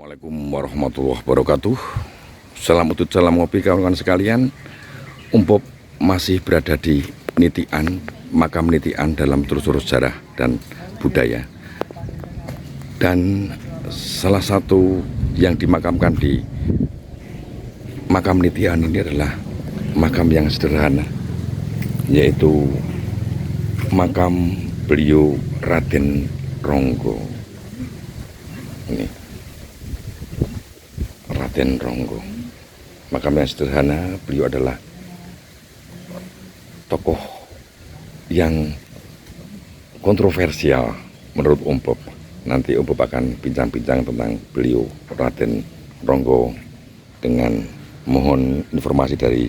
Assalamualaikum warahmatullahi wabarakatuh. Salam utut, salam ngopi kawan-kawan sekalian. Umpop masih berada di Nitian, makam Nitian dalam telusur sejarah dan budaya. Dan salah satu yang dimakamkan di makam Nitian ini adalah makam yang sederhana, yaitu makam beliau Raden Ronggo. Ini Raden Ronggo, makam yang sederhana. Beliau adalah tokoh yang kontroversial menurut Umpop. Nanti Umpop akan bincang-bincang tentang beliau Raden Ronggo dengan mohon informasi dari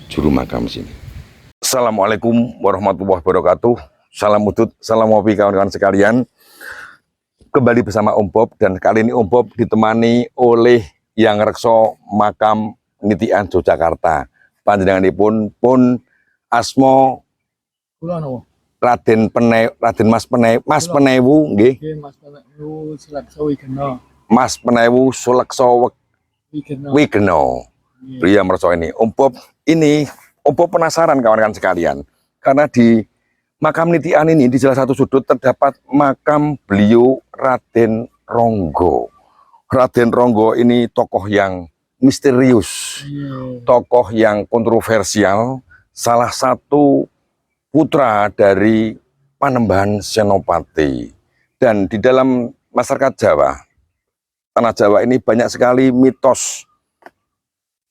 juru makam sini. Assalamualaikum warahmatullahi wabarakatuh. Salam utut, salam ngopi kawan-kawan sekalian. Kembali bersama Umpop, dan kali ini Umpop ditemani oleh yang rekso makam Nitian Yogyakarta. Panjenenganipun pun asmo Raden Mas Penewu nggih. Mas Penewu Sulekso Wigeno. Mas Penewu Sulekso Wigeno. Beliau merasa ini. Umpop penasaran kawan-kawan sekalian, karena di makam Nitian ini di salah satu sudut terdapat makam beliau Raden Ronggo. Raden Ronggo ini tokoh yang misterius, tokoh yang kontroversial, salah satu putra dari Panembahan Senopati. Dan di dalam masyarakat Jawa, tanah Jawa ini banyak sekali mitos,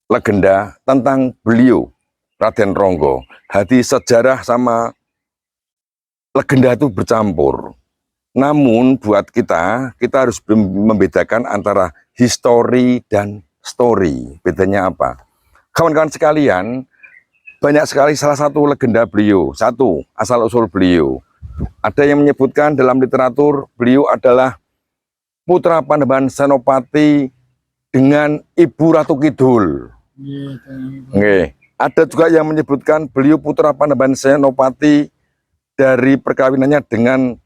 legenda tentang beliau Raden Ronggo. Hati sejarah sama legenda itu bercampur. Namun buat kita harus membedakan antara histori dan story. Bedanya apa? Kawan-kawan sekalian, banyak sekali salah satu legenda beliau. Satu, asal-usul beliau. Ada yang menyebutkan dalam literatur beliau adalah putra Panembahan Senopati dengan Ibu Ratu Kidul. Ada juga yang menyebutkan beliau putra Panembahan Senopati dari perkawinannya dengan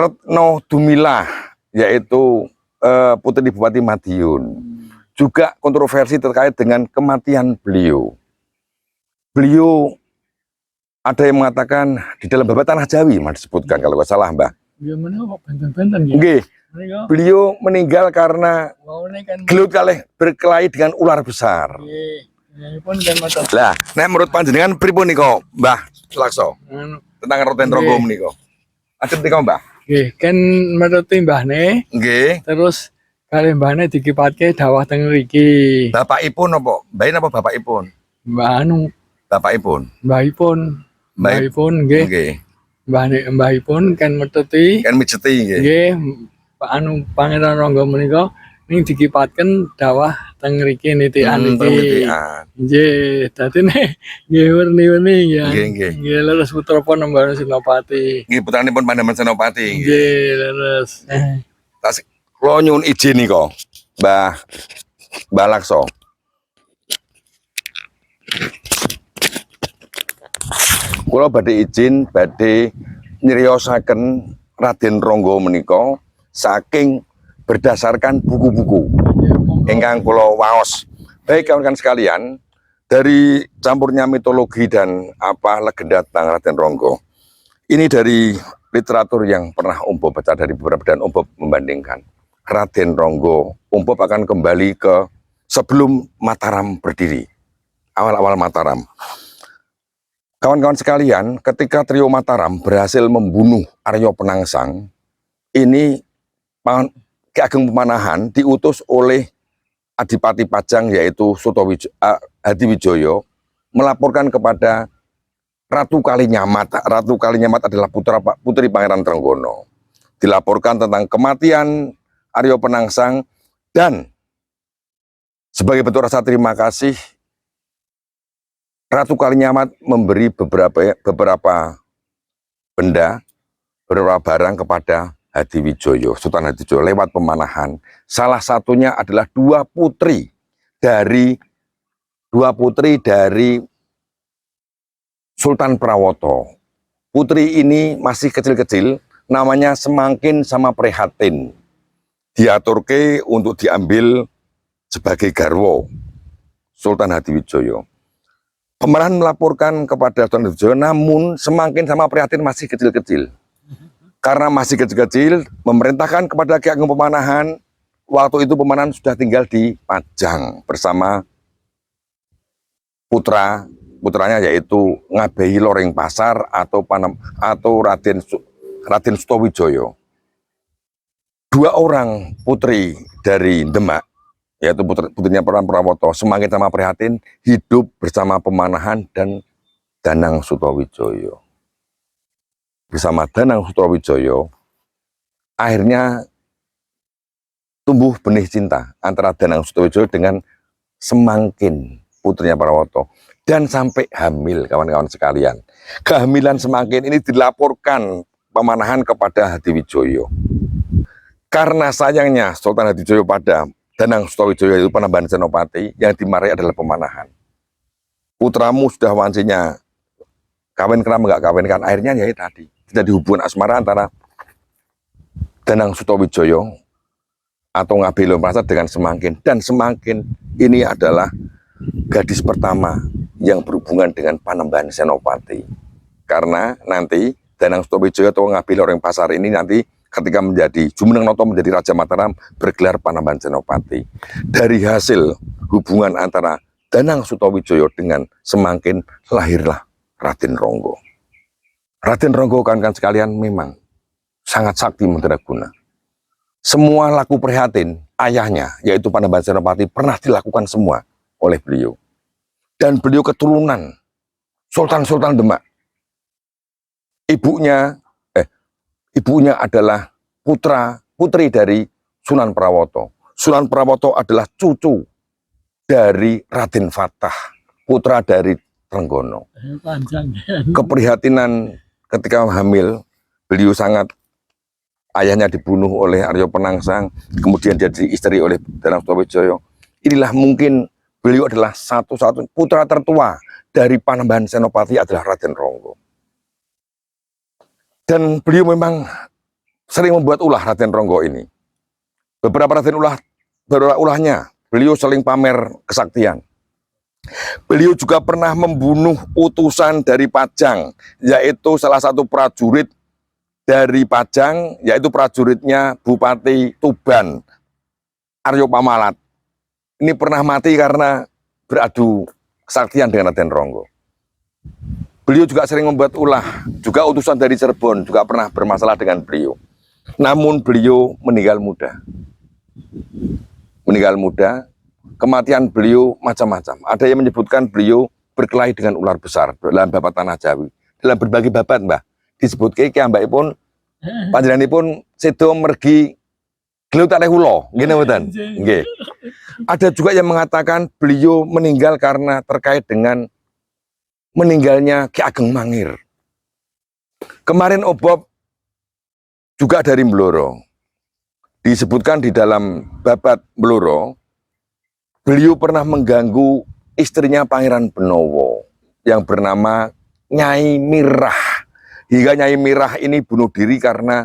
Retno Dumilah, yaitu putri Bupati Madiun. Juga kontroversi terkait dengan kematian beliau. Beliau ada yang mengatakan di dalam Babat Tanah Jawi, disebutkan kalau nggak salah, Mbak. Beliau meninggal karena gelut kalih berkelahi dengan ular besar. Lah, nek menurut panjenengan pripun niko, Mbah Sulekso? Tentang Raden Ronggo menika. Ada nika, Mbah? Nggih, kan menurut mbahne. Nggih. Terus kali mbahne dikipatke dawah teng mriki. Bapakipun apa? Mbahin apa bapakipun? Mbah anu. Bapakipun. Mbahipun nggih. Nggih. Mbahipun kan metuti. Kan mijeti nggih. Nggih, anu Pangeran Ronggo menika ning dikipatken dawah teng mriki Nitian iki. Nggih, dadi nek nggih werni-werni ya. Nggih. Nggih, leres putra Panembahan Senopati. Nggih, putranipun Panembahan Senopati. Nggih, leres. Tas kula nyuwun izin nika, Mbah Lakso. Kula badhe izin badhe nyriyosaken Raden Ronggo menika saking berdasarkan buku-buku ingkang kula waos. Baik kawan-kawan sekalian, dari campurnya mitologi dan legenda tentang Raden Ronggo, ini dari literatur yang pernah Umpop baca dari beberapa, dan Umpop membandingkan Raden Ronggo. Umpop akan kembali ke sebelum Mataram berdiri, awal-awal Mataram. Kawan-kawan sekalian, ketika trio Mataram berhasil membunuh Aryo Penangsang, ini Ki Ageng Pemanahan diutus oleh Adipati Pajang, yaitu Hadiwijoyo, melaporkan kepada Ratu Kalinyamat. Ratu Kalinyamat adalah putri Pangeran Trenggono. Dilaporkan tentang kematian Aryo Penangsang, dan sebagai bentuk rasa terima kasih, Ratu Kalinyamat memberi beberapa benda, beberapa barang kepada Hadiwijoyo, Sultan Hadiwijoyo lewat pemanahan. Salah satunya adalah dua putri dari Sultan Prawoto. Putri ini masih kecil-kecil, namanya Semangkin sama Prihatin. diaturke untuk diambil sebagai garwo Sultan Hadiwijaya. Pemanahan melaporkan kepada Sultan Hadiwijaya, namun semakin sama prihatin masih kecil-kecil. Karena masih kecil-kecil, memerintahkan kepada Ki Ageng Pemanahan, waktu itu Pemanahan sudah tinggal di Pajang bersama putranya yaitu Ngabehi Loreng Pasar atau Raden Sutowijoyo. Dua orang putri dari Demak, yaitu putrinya Prawoto, semakin sama prihatin hidup bersama Pemanahan dan Danang Sutowijoyo. Bersama Danang Sutowijoyo, akhirnya tumbuh benih cinta antara Danang Sutowijoyo dengan Semangkin, putrinya Prawoto, dan sampai hamil, kawan-kawan sekalian. Kehamilan Semangkin ini dilaporkan Pemanahan kepada Hadiwijaya. Karena sayangnya Sultan Hadiwijaya pada Danang Sutowijoyo itu Panembahan Senopati, yang dimarahi adalah Pemanahan. Putramu sudah wansinya kawin kenapa nggak kawinkan? Akhirnya ya tadi terjadi hubungan asmara antara Danang Sutowijoyo atau Ngabehi Loreng Pasar dengan Semangkin, dan Semangkin ini adalah gadis pertama yang berhubungan dengan Panembahan Senopati. Karena nanti Danang Sutowijoyo atau Ngabehi Loreng Pasar ini nanti ketika menjadi Jumeneng Noto menjadi Raja Mataram bergelar Panembahan Senopati. Dari hasil hubungan antara Danang Sutowijoyo dengan Semangkin lahirlah Raden Ronggo. Raden Ronggo, kawan-kawan sekalian, memang sangat sakti mandraguna. Semua laku prihatin ayahnya yaitu Panembahan Senopati pernah dilakukan semua oleh beliau. Dan beliau keturunan Sultan-Sultan Demak. Ibunya adalah putri dari Sunan Prawoto. Sunan Prawoto adalah cucu dari Raden Fatah, putra dari Trenggono. Keprihatinan ketika hamil, beliau sangat, ayahnya dibunuh oleh Aryo Penangsang, kemudian dia diistri oleh Danang Sutowijoyo. Inilah mungkin beliau adalah satu-satu putra tertua dari Panembahan Senopati adalah Raden Ronggo. Dan beliau memang sering membuat ulah Raden Ronggo ini. Beberapa ulahnya, beliau sering pamer kesaktian. Beliau juga pernah membunuh utusan dari Pajang, yaitu salah satu prajurit dari Pajang, yaitu prajuritnya Bupati Tuban, Aryo Pamalat. Ini pernah mati karena beradu kesaktian dengan Raden Ronggo. Beliau juga sering membuat ulah, juga utusan dari Cirebon juga pernah bermasalah dengan beliau. Namun beliau meninggal muda. Kematian beliau macam-macam. Ada yang menyebutkan beliau berkelahi dengan ular besar dalam babat Tanah Jawi. Dalam berbagai babat, Mbah, disebut ki ambakipun panjenenganipun sedo mergi gelutak hulo, nggih mboten? Nggih. Ada juga yang mengatakan beliau meninggal karena terkait dengan meninggalnya Ki Ageng Mangir. Kemarin Obob juga dari Blora. Disebutkan di dalam babat Blora, beliau pernah mengganggu istrinya Pangeran Benowo yang bernama Nyai Mirah. Hingga Nyai Mirah ini bunuh diri karena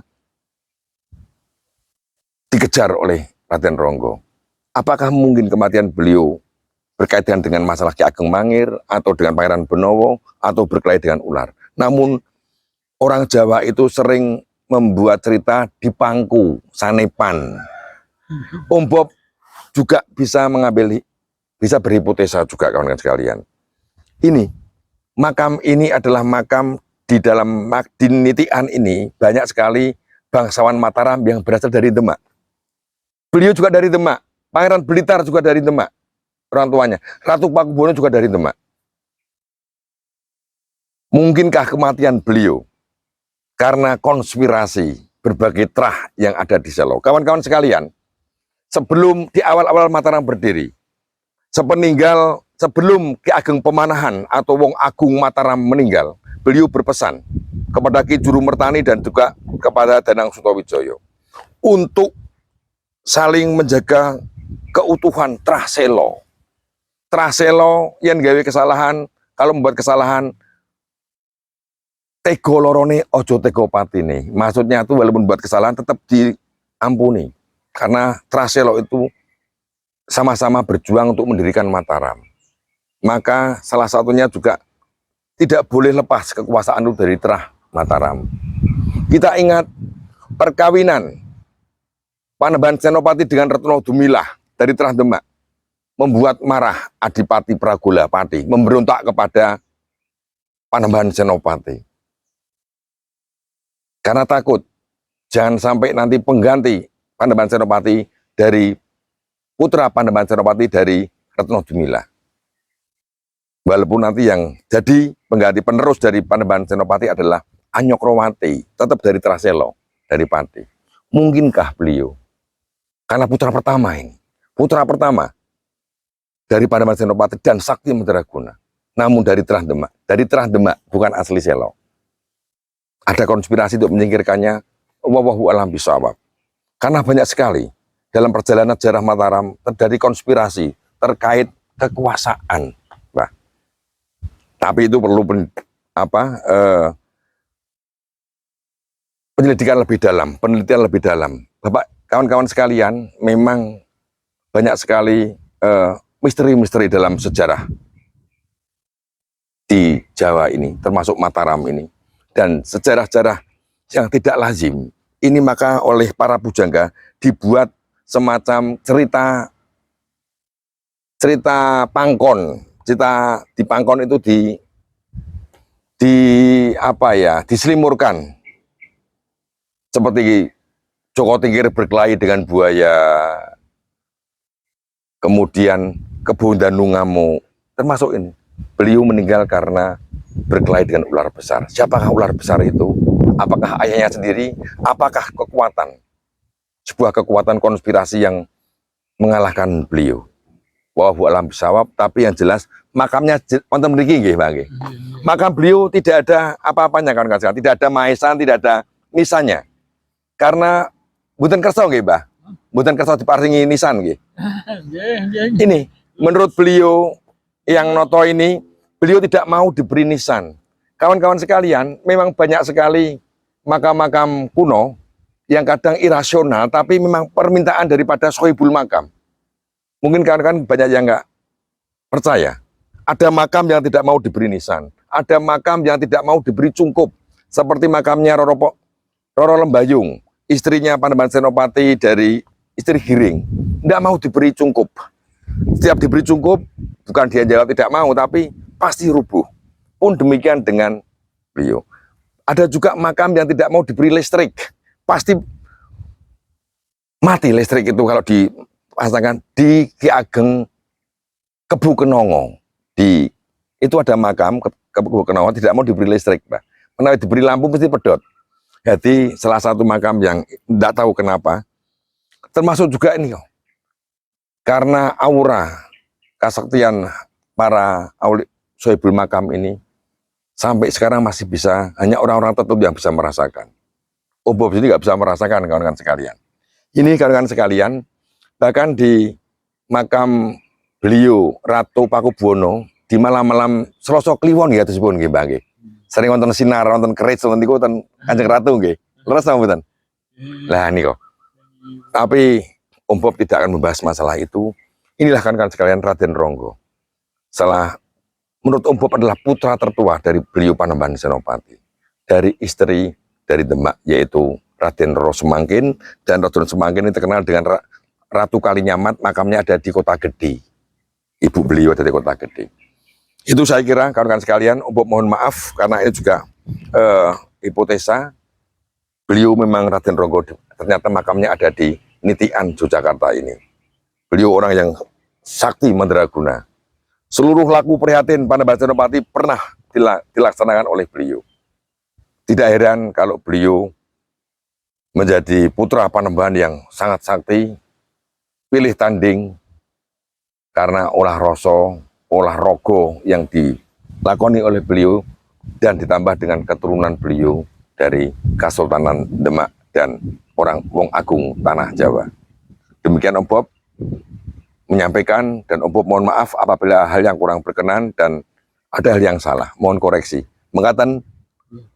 dikejar oleh Raden Ronggo. Apakah mungkin kematian beliau berkaitan dengan masalah Ki Ageng Mangir atau dengan Pangeran Benowo atau berkelahi dengan ular? Namun orang Jawa itu sering membuat cerita di pangku, sanepan. Om Bob juga bisa berhipotesa juga, kawan-kawan sekalian. Ini, makam ini adalah makam di dalam Nitian ini banyak sekali bangsawan Mataram yang berasal dari Demak. Beliau juga dari Demak, Pangeran Blitar juga dari Demak, orang tuanya. Ratu Pakubuwono juga dari Demak. Mungkinkah kematian beliau karena konspirasi berbagai trah yang ada di Selo? Kawan-kawan sekalian, sebelum di awal-awal Mataram berdiri, sebelum Ki Ageng Pemanahan atau Wong Agung Mataram meninggal, beliau berpesan kepada Ki Juru Mertani dan juga kepada Danang Sutowijoyo untuk saling menjaga keutuhan trah Selo. Trah Selo yang gawe kesalahan, kalau membuat kesalahan, tego lorone ojo tego patine. Maksudnya itu walaupun buat kesalahan tetap diampuni. Karena Traselo itu sama-sama berjuang untuk mendirikan Mataram. Maka salah satunya juga tidak boleh lepas kekuasaan itu dari Trah Mataram. Kita ingat perkawinan Panembahan Senopati dengan Retno Dumilah dari Trah Demak membuat marah Adipati Pragolapati, memberontak kepada Panembahan Senopati. Karena takut jangan sampai nanti pengganti Panembahan Senopati dari putra Panembahan Senopati dari Retno Dumilah. Walaupun nanti yang jadi pengganti penerus dari Panembahan Senopati adalah Anyokrowati, tetap dari Traselo, dari Pati. Mungkinkah beliau? Karena putra pertama ini, putra pertama dari Panembahan Senopati dan Sakti Mandraguna. Namun dari Trah Demak, bukan asli Selo. Ada konspirasi untuk menyingkirkannya, wallahu a'lam bishawab. Karena banyak sekali dalam perjalanan sejarah Mataram terjadi konspirasi terkait kekuasaan. Nah, tapi itu perlu penelitian lebih dalam. Bapak, kawan-kawan sekalian, memang banyak sekali misteri-misteri dalam sejarah di Jawa ini, termasuk Mataram ini, dan sejarah-sejarah yang tidak lazim. Ini maka oleh para pujangga dibuat semacam cerita pangkon. Cerita di pangkon itu diselimurkan. Seperti Joko Tingkir berkelahi dengan buaya, kemudian Kebo Danungamo, termasuk ini. Beliau meninggal karena berkelahi dengan ular besar. Siapakah ular besar itu? Apakah ayahnya sendiri? Apakah sebuah kekuatan konspirasi yang mengalahkan beliau? Wallahu a'lam bishawab. Tapi yang jelas makamnya wonten mriki nggih, Pak nggih. Makam beliau tidak ada apa-apanya, kawan-kawan. Tidak ada maesan, tidak ada nisannya. Karena mboten kersa nggih, Mbah. Mboten kersa diparingi nisan nggih. Ini menurut beliau yang noto ini, beliau tidak mau diberi nisan. Kawan-kawan sekalian, memang banyak sekali makam-makam kuno yang kadang irasional, tapi memang permintaan daripada sohibul makam. Mungkin kawan-kawan banyak yang nggak percaya. Ada makam yang tidak mau diberi nisan, ada makam yang tidak mau diberi cungkup, seperti makamnya Roro Lembayung, istrinya Panembahan Senopati dari istri Giring, tidak mau diberi cungkup. Setiap diberi cungkup, bukan dia jawab tidak mau, tapi pasti rubuh. Pun demikian dengan beliau. Ada juga makam yang tidak mau diberi listrik, pasti mati listrik itu kalau dipasangkan di Ki Ageng Kebu Kenongo. Itu ada makam Kebu Kenongo tidak mau diberi listrik, Pak. Karena diberi lampu mesti pedot. Jadi salah satu makam yang tidak tahu kenapa, termasuk juga ini, karena aura kesaktian para sohibul makam ini sampai sekarang masih bisa, hanya orang-orang tertentu yang bisa merasakan. Bob ini nggak bisa merasakan, kawan-kawan sekalian. Ini kawan-kawan sekalian, bahkan di makam beliau Ratu Pakubuwono di malam-malam Selasa Kliwon ya disebut nggih, Mbah nggih. Sering wonten sinar, wonten keris, wonten niku wonten Kanjeng Ratu nggih. Leres napa mboten? Lah niku. Tapi Om Bob tidak akan membahas masalah itu. Inilah kawan-kawan sekalian Raden Ronggo. Menurut Om Bob adalah putra tertua dari beliau Panembahan Senopati. Dari istri dari Demak, yaitu Raden Roro Semangkin. Dan Raden Semangkin ini terkenal dengan Ratu Kalinyamat, makamnya ada di Kota Gede. Ibu beliau ada di Kota Gede. Itu saya kira kawan-kawan sekalian, Om Bob mohon maaf, karena ini juga hipotesa. Beliau memang Raden Ronggo, ternyata makamnya ada di Nitian, Yogyakarta ini. Beliau orang yang sakti mandraguna. Seluruh laku prihatin Panembahan Senopati pernah dilaksanakan oleh beliau. Tidak heran kalau beliau menjadi putra Panembahan yang sangat sakti, pilih tanding karena olah rasa, olah rogo yang dilakoni oleh beliau dan ditambah dengan keturunan beliau dari Kesultanan Demak dan orang Wong Agung Tanah Jawa. Demikian Om Bob menyampaikan, dan Om Bob mohon maaf apabila hal yang kurang berkenan dan ada hal yang salah, mohon koreksi. Mengatakan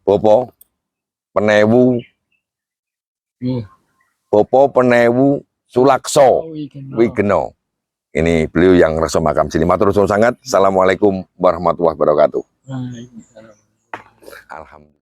Bopo Penewu Sulakso Wigeno. Wigeno. Ini beliau yang resmi makam sini. Matur suwun sangat. Assalamualaikum warahmatullahi wabarakatuh. Waalaikumsalam. Alhamdulillah.